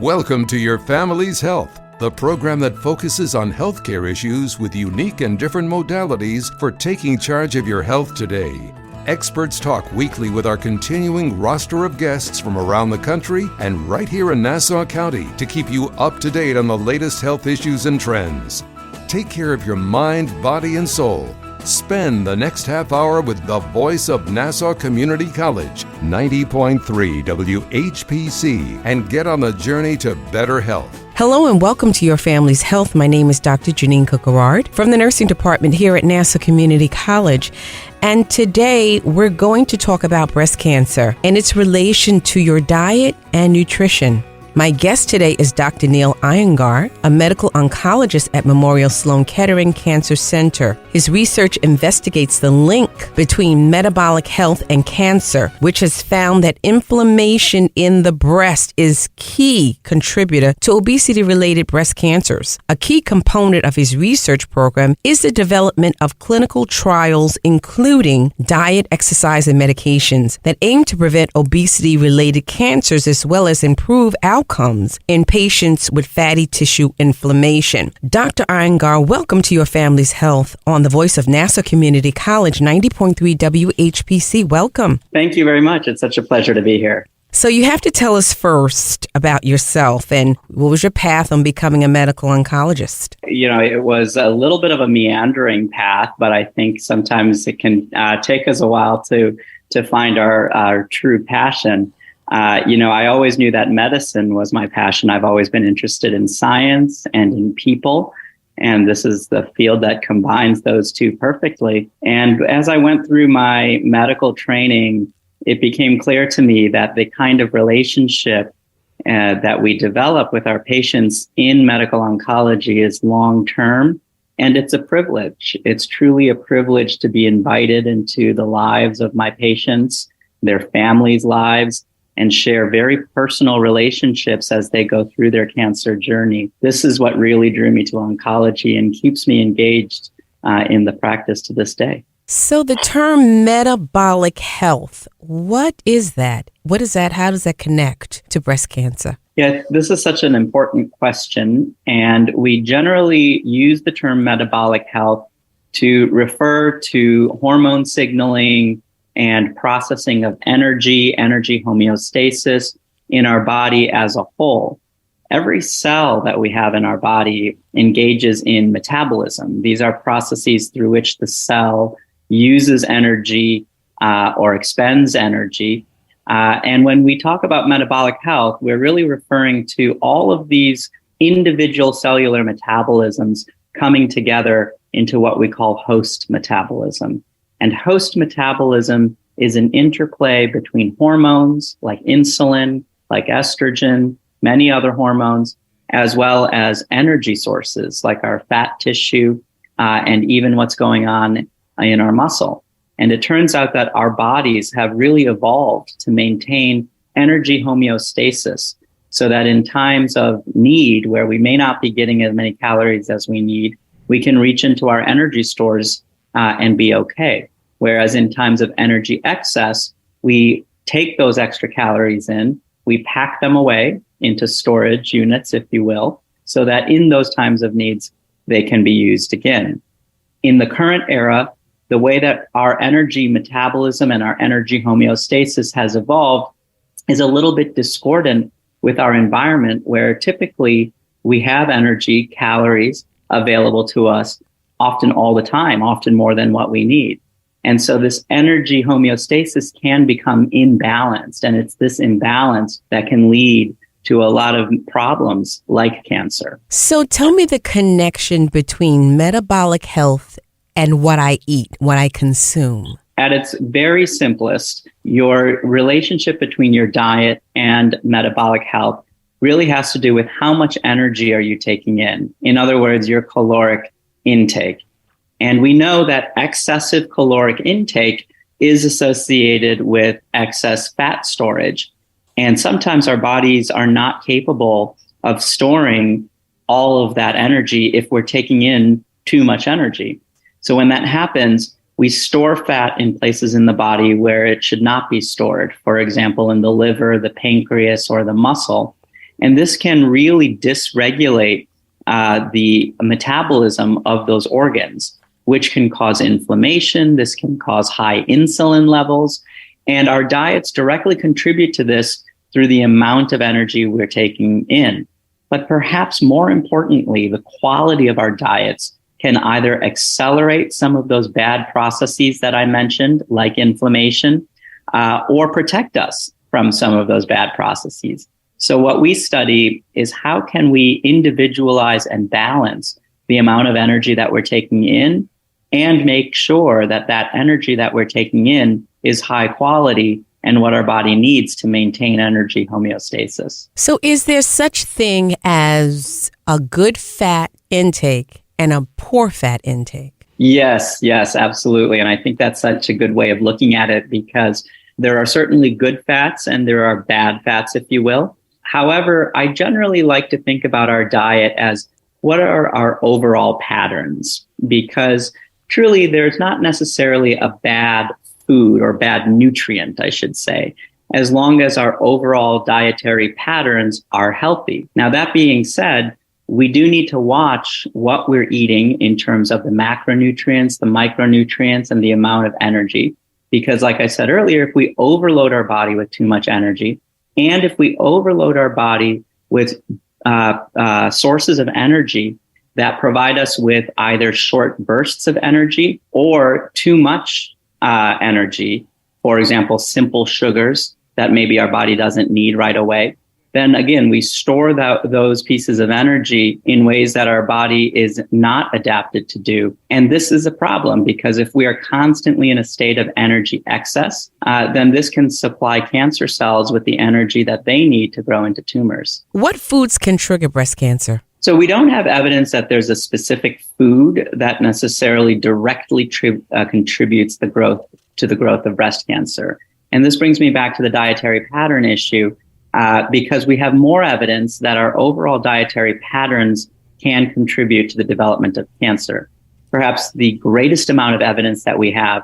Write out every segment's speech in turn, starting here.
Welcome to Your Family's Health, the program that focuses on healthcare issues with unique and different modalities for taking charge of your health today. Experts talk weekly with our continuing roster of guests from around the country and right here in Nassau County to keep you up to date on the latest health issues and trends. Take care of your mind, body, and soul. Spend the next half hour with the voice of Nassau Community College, 90.3 WHPC, and get on the journey to better health. Hello and welcome to Your Family's Health. My name is Dr. Jeanine Cook-Garard from the nursing department here at Nassau Community College. And today we're going to talk about breast cancer and its relation to your diet and nutrition. My guest today is Dr. Neil Iyengar, a medical oncologist at Memorial Sloan Kettering Cancer Center. His research investigates the link between metabolic health and cancer, which has found that inflammation in the breast is key contributor to obesity-related breast cancers. A key component of his research program is the development of clinical trials, including diet, exercise, and medications that aim to prevent obesity-related cancers as well as improve outcomes in patients with fatty tissue inflammation. Dr. Iyengar, welcome to Your Family's Health on the voice of Nassau Community College, 90.3 WHPC. Welcome. Thank you very much. It's such a pleasure to be here. So you have to tell us first about yourself and what was your path on becoming a medical oncologist? It was a little bit of a meandering path, but I think sometimes it can take us a while to find our true passion. I always knew that medicine was my passion. I've always been interested in science and in people. And this is the field that combines those two perfectly. And as I went through my medical training, it became clear to me that the kind of relationship that we develop with our patients in medical oncology is long-term. And it's a privilege. It's truly a privilege to be invited into the lives of my patients, their families' lives, and share very personal relationships as they go through their cancer journey. This is what really drew me to oncology and keeps me engaged in the practice to this day. So the term metabolic health, what is that? What is that? How does that connect to breast cancer? Yeah, this is such an important question. And we generally use the term metabolic health to refer to hormone signaling and processing of energy homeostasis in our body as a whole. Every cell that we have in our body engages in metabolism. These are processes through which the cell uses energy or expends energy. And when we talk about metabolic health, we're really referring to all of these individual cellular metabolisms coming together into what we call host metabolism. And host metabolism is an interplay between hormones like insulin, like estrogen, many other hormones, as well as energy sources like our fat tissue and even what's going on in our muscle. And it turns out that our bodies have really evolved to maintain energy homeostasis so that in times of need where we may not be getting as many calories as we need, we can reach into our energy stores and be okay. Whereas in times of energy excess, we take those extra calories in, we pack them away into storage units, if you will, so that in those times of needs, they can be used again. In the current era, the way that our energy metabolism and our energy homeostasis has evolved is a little bit discordant with our environment, where typically we have energy, calories available to us often all the time, often more than what we need. And so this energy homeostasis can become imbalanced, and it's this imbalance that can lead to a lot of problems like cancer. So tell me the connection between metabolic health and what I eat, what I consume. At its very simplest, your relationship between your diet and metabolic health really has to do with how much energy are you taking in. In other words, your caloric intake. And we know that excessive caloric intake is associated with excess fat storage. And sometimes our bodies are not capable of storing all of that energy if we're taking in too much energy. So when that happens, we store fat in places in the body where it should not be stored. For example, in the liver, the pancreas, or the muscle. And this can really dysregulate the metabolism of those organs, which can cause inflammation. This can cause high insulin levels. And our diets directly contribute to this through the amount of energy we're taking in. But perhaps more importantly, the quality of our diets can either accelerate some of those bad processes that I mentioned, like inflammation, or protect us from some of those bad processes. So what we study is how can we individualize and balance the amount of energy that we're taking in and make sure that that energy that we're taking in is high quality and what our body needs to maintain energy homeostasis. So is there such thing as a good fat intake and a poor fat intake? Yes, absolutely. And I think that's such a good way of looking at it, because there are certainly good fats and there are bad fats, if you will. However, I generally like to think about our diet as what are our overall patterns, because truly there's not necessarily a bad food or bad nutrient, I should say, as long as our overall dietary patterns are healthy. Now, that being said, we do need to watch what we're eating in terms of the macronutrients, the micronutrients, and the amount of energy. Because like I said earlier, if we overload our body with too much energy, and if we overload our body with sources of energy that provide us with either short bursts of energy or too much energy, for example, simple sugars that maybe our body doesn't need right away, then again, we store those pieces of energy in ways that our body is not adapted to do. And this is a problem, because if we are constantly in a state of energy excess, then this can supply cancer cells with the energy that they need to grow into tumors. What foods can trigger breast cancer? So we don't have evidence that there's a specific food that necessarily directly contributes to the growth of breast cancer. And this brings me back to the dietary pattern issue. Because we have more evidence that our overall dietary patterns can contribute to the development of cancer. Perhaps the greatest amount of evidence that we have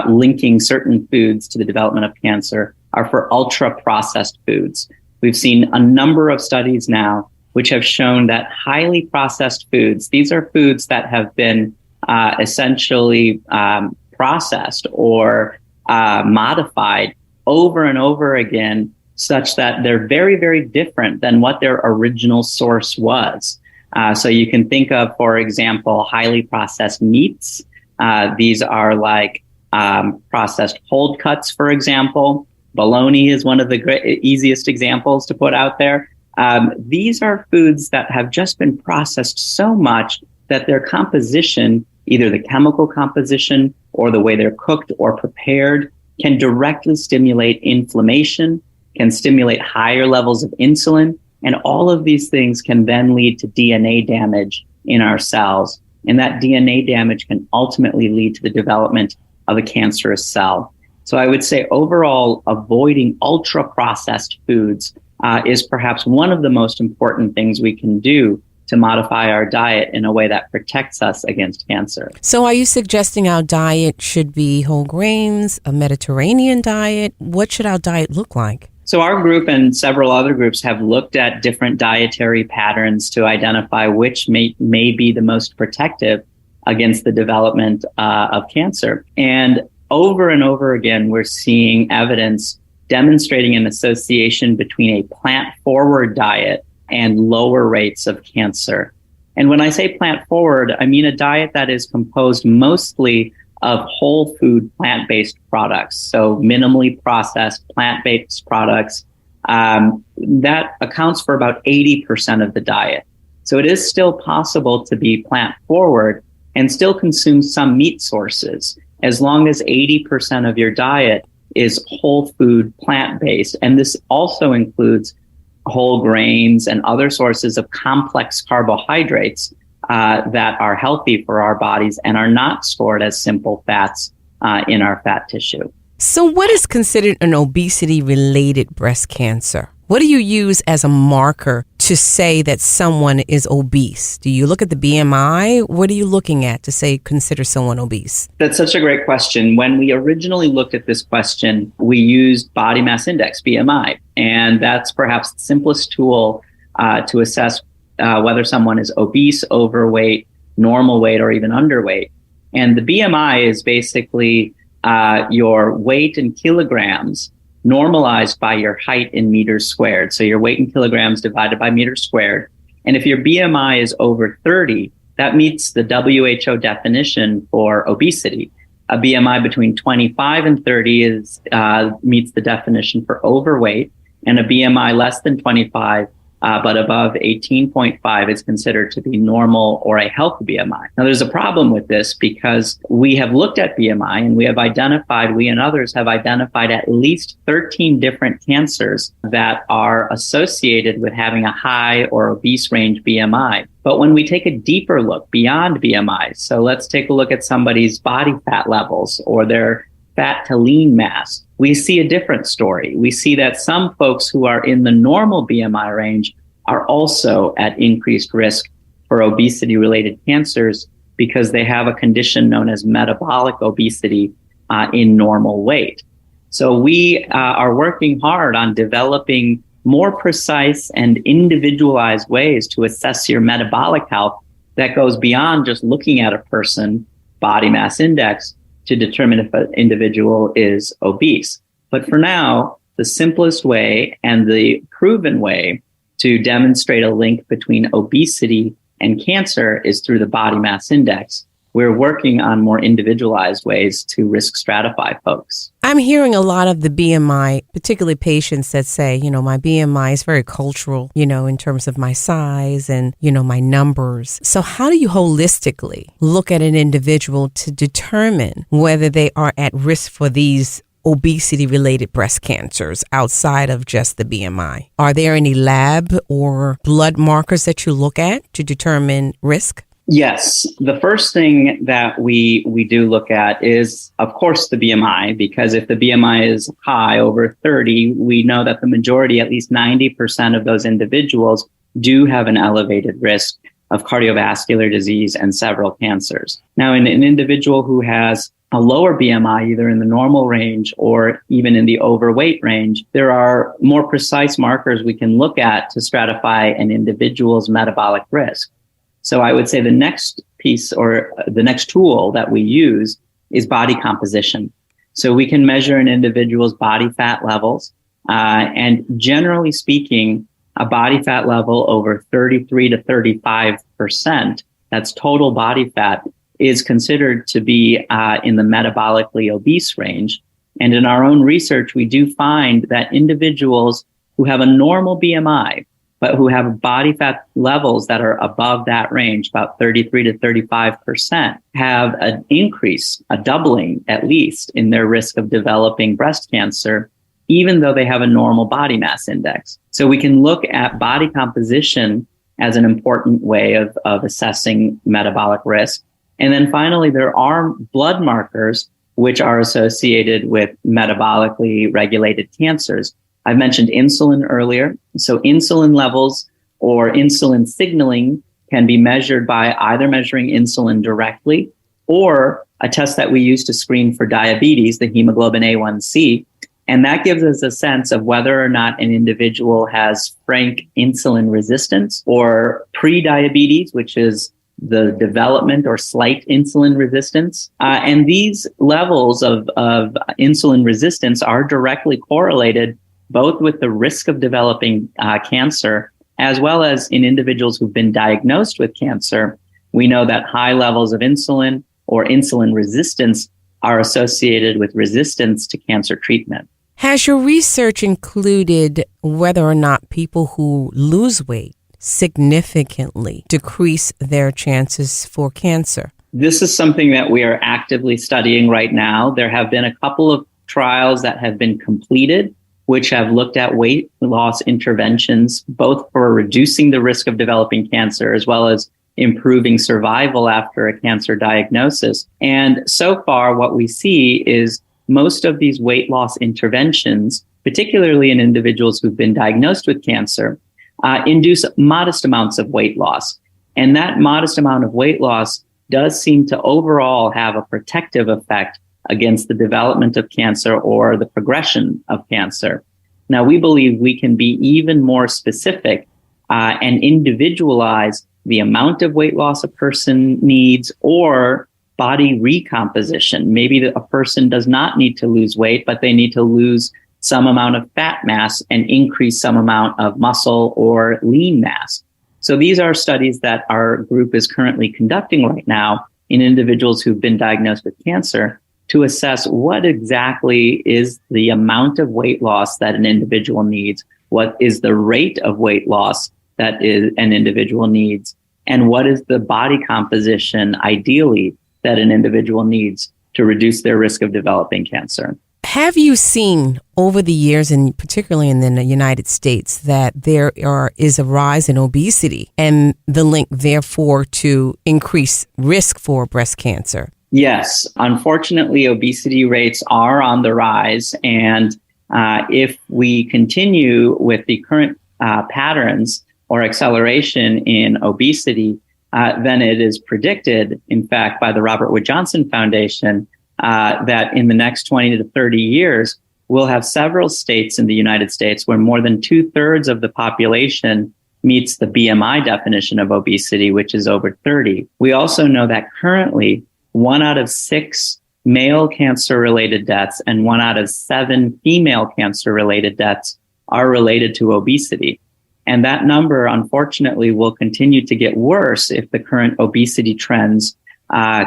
linking certain foods to the development of cancer are for ultra-processed foods. We've seen a number of studies now which have shown that highly processed foods, these are foods that have been essentially processed or modified over and over again, such that they're very, very different than what their original source was. So you can think of, for example, highly processed meats. These are like processed cold cuts, for example. Bologna is one of the easiest examples to put out there. These are foods that have just been processed so much that their composition, either the chemical composition or the way they're cooked or prepared, can directly stimulate inflammation, can stimulate higher levels of insulin, and all of these things can then lead to DNA damage in our cells. And that DNA damage can ultimately lead to the development of a cancerous cell. So I would say overall, avoiding ultra-processed foods is perhaps one of the most important things we can do to modify our diet in a way that protects us against cancer. So are you suggesting our diet should be whole grains, a Mediterranean diet? What should our diet look like? So our group and several other groups have looked at different dietary patterns to identify which may be the most protective against the development of cancer. And over again, we're seeing evidence demonstrating an association between a plant-forward diet and lower rates of cancer. And when I say plant-forward, I mean a diet that is composed mostly of whole food plant-based products, so minimally processed plant-based products. That accounts for about 80% of the diet. So it is still possible to be plant-forward and still consume some meat sources, as long as 80% of your diet is whole food plant-based. And this also includes whole grains and other sources of complex carbohydrates that are healthy for our bodies and are not stored as simple fats in our fat tissue. So what is considered an obesity-related breast cancer? What do you use as a marker to say that someone is obese? Do you look at the BMI? What are you looking at to say consider someone obese? That's such a great question. When we originally looked at this question, we used body mass index, BMI, and that's perhaps the simplest tool to assess whether someone is obese, overweight, normal weight, or even underweight. And the BMI is basically your weight in kilograms normalized by your height in meters squared. So your weight in kilograms divided by meters squared. And if your BMI is over 30, that meets the WHO definition for obesity. A BMI between 25 and 30 meets the definition for overweight, and a BMI less than 25 but above 18.5 is considered to be normal or a healthy BMI. Now, there's a problem with this because we have looked at BMI and we and others have identified at least 13 different cancers that are associated with having a high or obese range BMI. But when we take a deeper look beyond BMI, so let's take a look at somebody's body fat levels or their fat to lean mass, we see a different story. We see that some folks who are in the normal BMI range are also at increased risk for obesity-related cancers because they have a condition known as metabolic obesity in normal weight. So we are working hard on developing more precise and individualized ways to assess your metabolic health that goes beyond just looking at a person, body mass index, to determine if an individual is obese. But for now, the simplest way and the proven way to demonstrate a link between obesity and cancer is through the body mass index. We're working on more individualized ways to risk stratify folks. I'm hearing a lot of the BMI, particularly patients that say, my BMI is very cultural, in terms of my size and, my numbers. So how do you holistically look at an individual to determine whether they are at risk for these obesity-related breast cancers outside of just the BMI? Are there any lab or blood markers that you look at to determine risk? Yes. The first thing that we do look at is, of course, the BMI, because if the BMI is high, over 30, we know that the majority, at least 90% of those individuals, do have an elevated risk of cardiovascular disease and several cancers. Now, in an individual who has a lower BMI, either in the normal range or even in the overweight range, there are more precise markers we can look at to stratify an individual's metabolic risk. So I would say the next piece or the next tool that we use is body composition. So we can measure an individual's body fat levels. And generally speaking, a body fat level over 33 to 35%, that's total body fat, is considered to be in the metabolically obese range. And in our own research, we do find that individuals who have a normal BMI, but who have body fat levels that are above that range, about 33 to 35%, have an increase, a doubling at least, in their risk of developing breast cancer, even though they have a normal body mass index. So we can look at body composition as an important way of assessing metabolic risk. And then finally, there are blood markers which are associated with metabolically regulated cancers. I mentioned insulin earlier. So insulin levels or insulin signaling can be measured by either measuring insulin directly or a test that we use to screen for diabetes, the hemoglobin A1C. And that gives us a sense of whether or not an individual has frank insulin resistance or pre-diabetes, which is the development or slight insulin resistance. And these levels of insulin resistance are directly correlated both with the risk of developing cancer, as well as in individuals who've been diagnosed with cancer. We know that high levels of insulin or insulin resistance are associated with resistance to cancer treatment. Has your research included whether or not people who lose weight significantly decrease their chances for cancer? This is something that we are actively studying right now. There have been a couple of trials that have been completed which have looked at weight loss interventions, both for reducing the risk of developing cancer as well as improving survival after a cancer diagnosis. And so far, what we see is most of these weight loss interventions, particularly in individuals who've been diagnosed with cancer, induce modest amounts of weight loss. And that modest amount of weight loss does seem to overall have a protective effect against the development of cancer or the progression of cancer. Now, we believe we can be even more specific and individualize the amount of weight loss a person needs or body recomposition. Maybe a person does not need to lose weight, but they need to lose some amount of fat mass and increase some amount of muscle or lean mass. So these are studies that our group is currently conducting right now in individuals who've been diagnosed with cancer to assess what exactly is the amount of weight loss that an individual needs, what is the rate of weight loss that an individual needs, and what is the body composition ideally that an individual needs to reduce their risk of developing cancer. Have you seen over the years, and particularly in the United States, that there is a rise in obesity and the link, therefore, to increased risk for breast cancer? Yes. Unfortunately, obesity rates are on the rise. And if we continue with the current patterns or acceleration in obesity, then it is predicted, in fact, by the Robert Wood Johnson Foundation, that in the next 20 to 30 years, we'll have several states in the United States where more than 2/3 of the population meets the BMI definition of obesity, which is over 30. We also know that currently 1 out of 6 male cancer-related deaths and 1 out of 7 female cancer-related deaths are related to obesity. And that number, unfortunately, will continue to get worse if the current obesity trends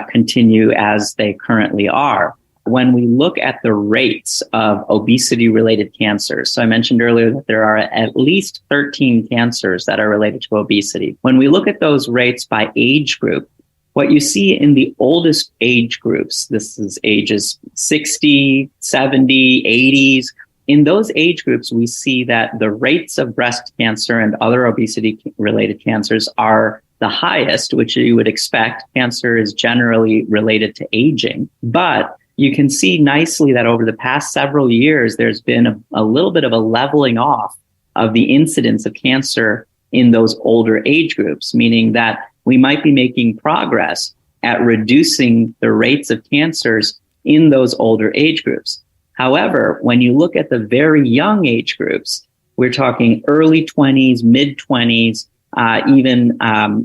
continue as they currently are. When we look at the rates of obesity-related cancers, so I mentioned earlier that there are at least 13 cancers that are related to obesity. When we look at those rates by age group, what you see in the oldest age groups, this is ages 60, 70, 80s, in those age groups, we see that the rates of breast cancer and other obesity-related cancers are the highest, which you would expect. Cancer is generally related to aging. But you can see nicely that over the past several years, there's been a little bit of a leveling off of the incidence of cancer in those older age groups, meaning that we might be making progress at reducing the rates of cancers in those older age groups. However, when you look at the very young age groups, we're talking early 20s, mid 20s, even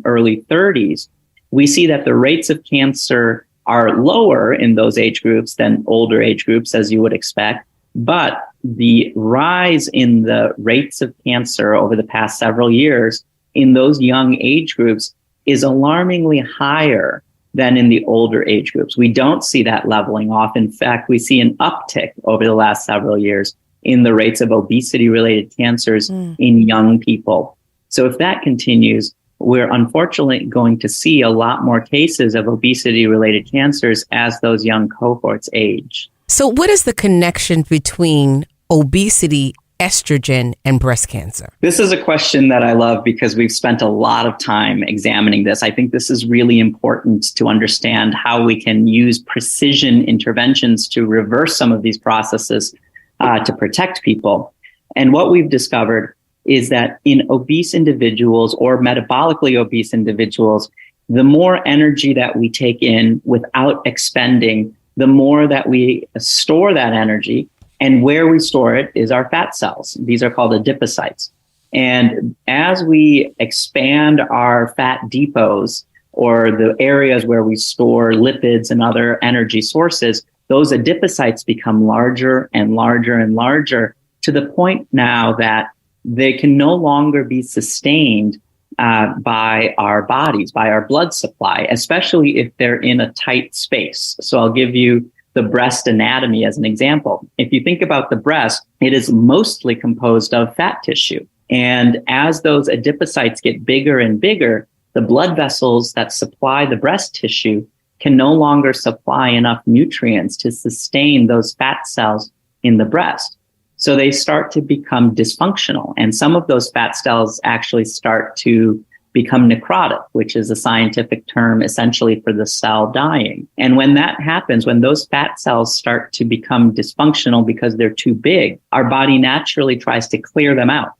early 30s, we see that the rates of cancer are lower in those age groups than older age groups, as you would expect. But the rise in the rates of cancer over the past several years in those young age groups is alarmingly higher than in the older age groups. We don't see that leveling off. In fact, we see an uptick over the last several years in the rates of obesity-related cancers in young people. So if that continues, we're unfortunately going to see a lot more cases of obesity-related cancers as those young cohorts age. So what is the connection between obesity, estrogen, and breast cancer? This is a question that I love because we've spent a lot of time examining this. I think this is really important to understand how we can use precision interventions to reverse some of these processes to protect people. And what we've discovered is that in obese individuals or metabolically obese individuals, the more energy that we take in without expending, the more that we store that energy. And where we store it is our fat cells. These are called adipocytes. And as we expand our fat depots, or the areas where we store lipids and other energy sources, those adipocytes become larger and larger and larger to the point now that they can no longer be sustained by our bodies, by our blood supply, especially if they're in a tight space. So I'll give you the breast anatomy as an example. If you think about the breast, it is mostly composed of fat tissue. And as those adipocytes get bigger and bigger, the blood vessels that supply the breast tissue can no longer supply enough nutrients to sustain those fat cells in the breast. So they start to become dysfunctional. And some of those fat cells actually start to become necrotic, which is a scientific term essentially for the cell dying. And when that happens, when those fat cells start to become dysfunctional because they're too big, our body naturally tries to clear them out.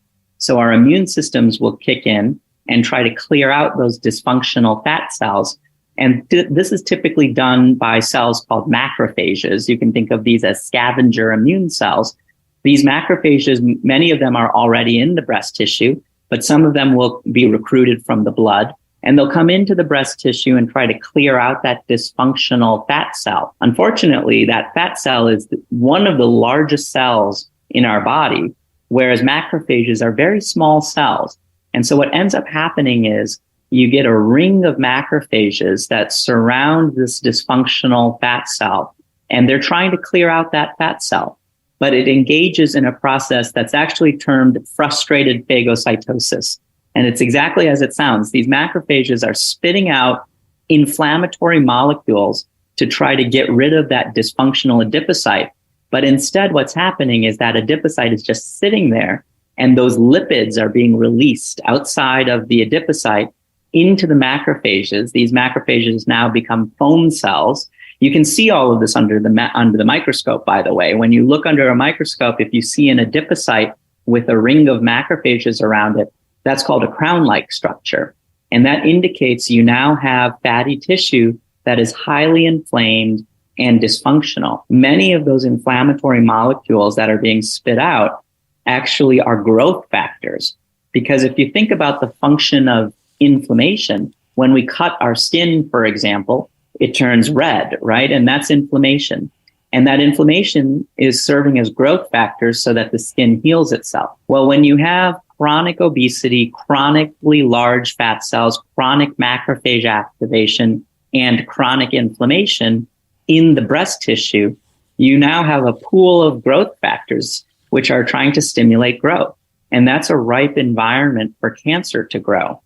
So our immune systems will kick in and try to clear out those dysfunctional fat cells. And this is typically done by cells called macrophages. You can think of these as scavenger immune cells. These macrophages, many of them are already in the breast tissue, but some of them will be recruited from the blood. And they'll come into the breast tissue and try to clear out that dysfunctional fat cell. Unfortunately, that fat cell is one of the largest cells in our body, whereas macrophages are very small cells. And so what ends up happening is you get a ring of macrophages that surround this dysfunctional fat cell, and they're trying to clear out that fat cell. But it engages in a process that's actually termed frustrated phagocytosis. And it's exactly as it sounds. These macrophages are spitting out inflammatory molecules to try to get rid of that dysfunctional adipocyte. But instead, what's happening is that adipocyte is just sitting there, and those lipids are being released outside of the adipocyte into the macrophages. These macrophages now become foam cells. You can see all of this under the microscope, by the way. When you look under a microscope, if you see an adipocyte with a ring of macrophages around it, that's called a crown-like structure. And that indicates you now have fatty tissue that is highly inflamed and dysfunctional. Many of those inflammatory molecules that are being spit out actually are growth factors. Because if you think about the function of inflammation, when we cut our skin, for example, it turns red, right? And that's inflammation. And that inflammation is serving as growth factors so that the skin heals itself. Well, when you have chronic obesity, chronically large fat cells, chronic macrophage activation, and chronic inflammation in the breast tissue, you now have a pool of growth factors which are trying to stimulate growth. And that's a ripe environment for cancer to grow.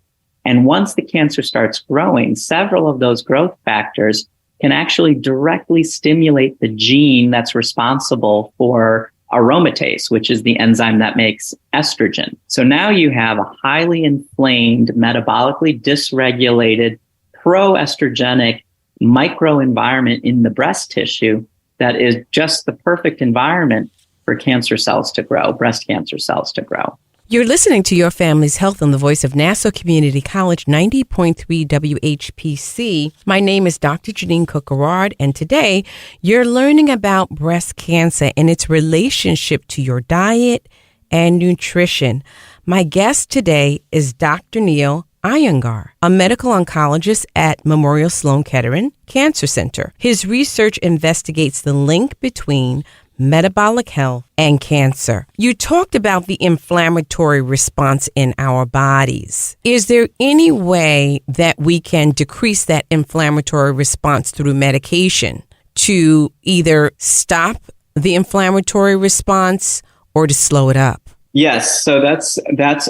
And once the cancer starts growing, several of those growth factors can actually directly stimulate the gene that's responsible for aromatase, which is the enzyme that makes estrogen. So now you have a highly inflamed, metabolically dysregulated, pro-estrogenic microenvironment in the breast tissue that is just the perfect environment for cancer cells to grow, breast cancer cells to grow. You're listening to Your Family's Health on the voice of Nassau Community College 90.3 WHPC. My name is Dr. Jeanine Cook-Garard, and today you're learning about breast cancer and its relationship to your diet and nutrition. My guest today is Dr. Neil Iyengar, a medical oncologist at Memorial Sloan Kettering Cancer Center. His research investigates the link between metabolic health and cancer. You talked about the inflammatory response in our bodies. Is there any way that we can decrease that inflammatory response through medication to either stop the inflammatory response or to slow it up? Yes, so that's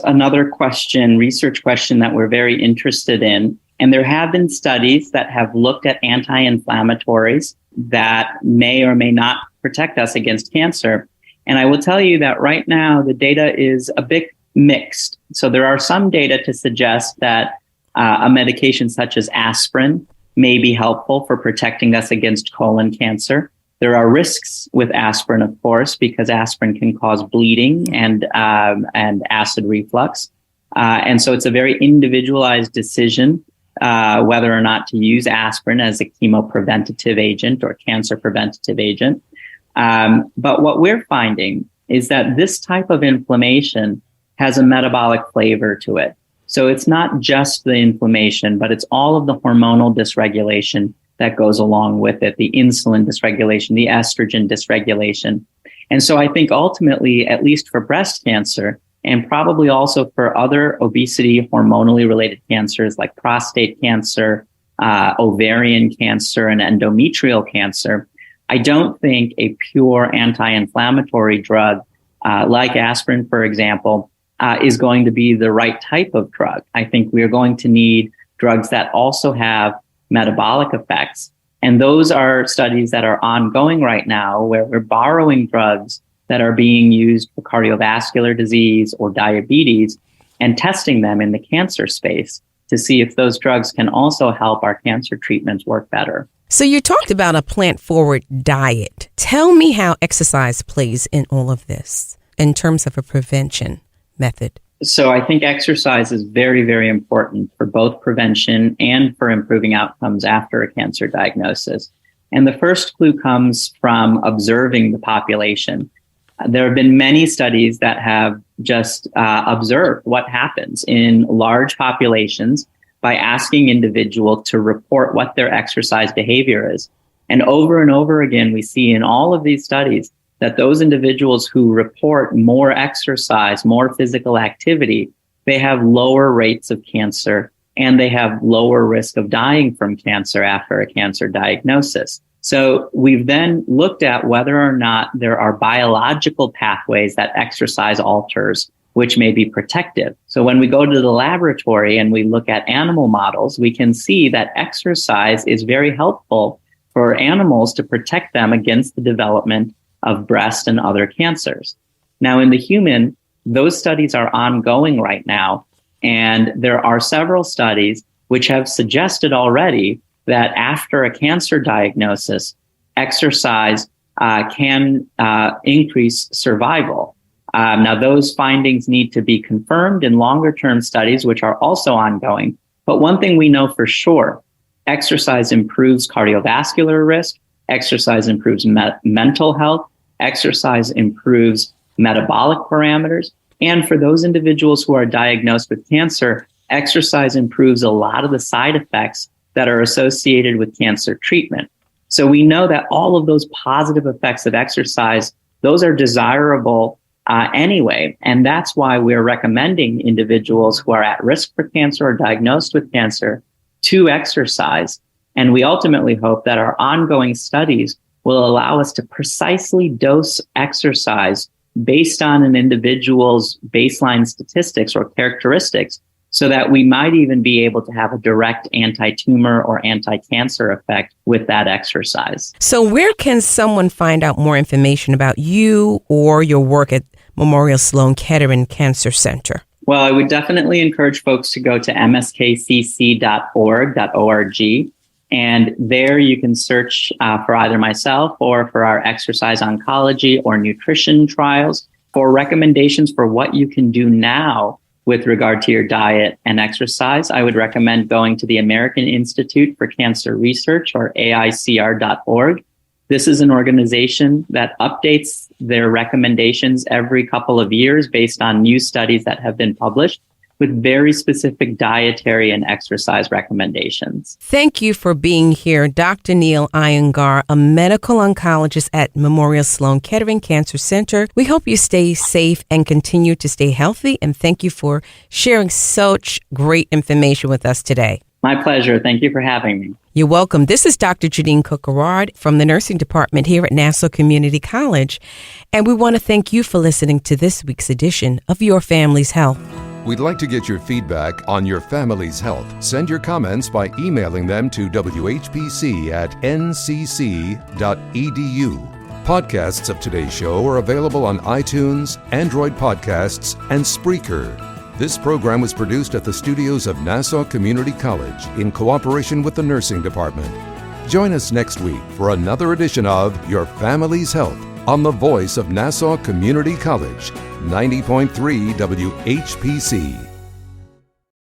another question, research question that we're very interested in. And there have been studies that have looked at anti-inflammatories that may or may not protect us against cancer. And I will tell you that right now, the data is a bit mixed. So there are some data to suggest that a medication such as aspirin may be helpful for protecting us against colon cancer. There are risks with aspirin, of course, because aspirin can cause bleeding and acid reflux. And so it's a very individualized decision whether or not to use aspirin as a chemopreventative agent or cancer preventative agent. But what we're finding is that this type of inflammation has a metabolic flavor to it. So it's not just the inflammation, but it's all of the hormonal dysregulation that goes along with it, the insulin dysregulation, the estrogen dysregulation. And so I think ultimately, at least for breast cancer, and probably also for other obesity hormonally related cancers like prostate cancer, ovarian cancer, and endometrial cancer, I don't think a pure anti-inflammatory drug like aspirin, for example, is going to be the right type of drug. I think we are going to need drugs that also have metabolic effects. And those are studies that are ongoing right now where we're borrowing drugs that are being used for cardiovascular disease or diabetes and testing them in the cancer space to see if those drugs can also help our cancer treatments work better. So you talked about a plant-forward diet. Tell me how exercise plays in all of this in terms of a prevention method. So I think exercise is very, very important for both prevention and for improving outcomes after a cancer diagnosis. And the first clue comes from observing the population. There have been many studies that have just observed what happens in large populations by asking individuals to report what their exercise behavior is. And over again, we see in all of these studies that those individuals who report more exercise, more physical activity, they have lower rates of cancer and they have lower risk of dying from cancer after a cancer diagnosis. So we've then looked at whether or not there are biological pathways that exercise alters, which may be protective. So when we go to the laboratory and we look at animal models, we can see that exercise is very helpful for animals to protect them against the development of breast and other cancers. Now, in the human, those studies are ongoing right now, and there are several studies which have suggested already that after a cancer diagnosis, exercise can increase survival. Now, those findings need to be confirmed in longer-term studies, which are also ongoing. But one thing we know for sure, exercise improves cardiovascular risk, exercise improves mental health, exercise improves metabolic parameters. And for those individuals who are diagnosed with cancer, exercise improves a lot of the side effects that are associated with cancer treatment. So we know that all of those positive effects of exercise, those are desirable anyway. And that's why we're recommending individuals who are at risk for cancer or diagnosed with cancer to exercise. And we ultimately hope that our ongoing studies will allow us to precisely dose exercise based on an individual's baseline statistics or characteristics, so that we might even be able to have a direct anti-tumor or anti-cancer effect with that exercise. So where can someone find out more information about you or your work at Memorial Sloan Kettering Cancer Center? Well, I would definitely encourage folks to go to mskcc.org. And there you can search for either myself or for our exercise oncology or nutrition trials for recommendations for what you can do now with regard to your diet and exercise. I would recommend going to the American Institute for Cancer Research, or AICR.org. This is an organization that updates their recommendations every couple of years based on new studies that have been published, with very specific dietary and exercise recommendations. Thank you for being here, Dr. Neil Iyengar, a medical oncologist at Memorial Sloan Kettering Cancer Center. We hope you stay safe and continue to stay healthy, and thank you for sharing such great information with us today. My pleasure. Thank you for having me. You're welcome. This is Dr. Jeanine Cook-Garard from the nursing department here at Nassau Community College, and we want to thank you for listening to this week's edition of Your Family's Health. We'd like to get your feedback on your family's health. Send your comments by emailing them to whpc@ncc.edu. Podcasts of today's show are available on iTunes, Android Podcasts, and Spreaker. This program was produced at the studios of Nassau Community College in cooperation with the nursing department. Join us next week for another edition of Your Family's Health on the voice of Nassau Community College, 90.3 WHPC.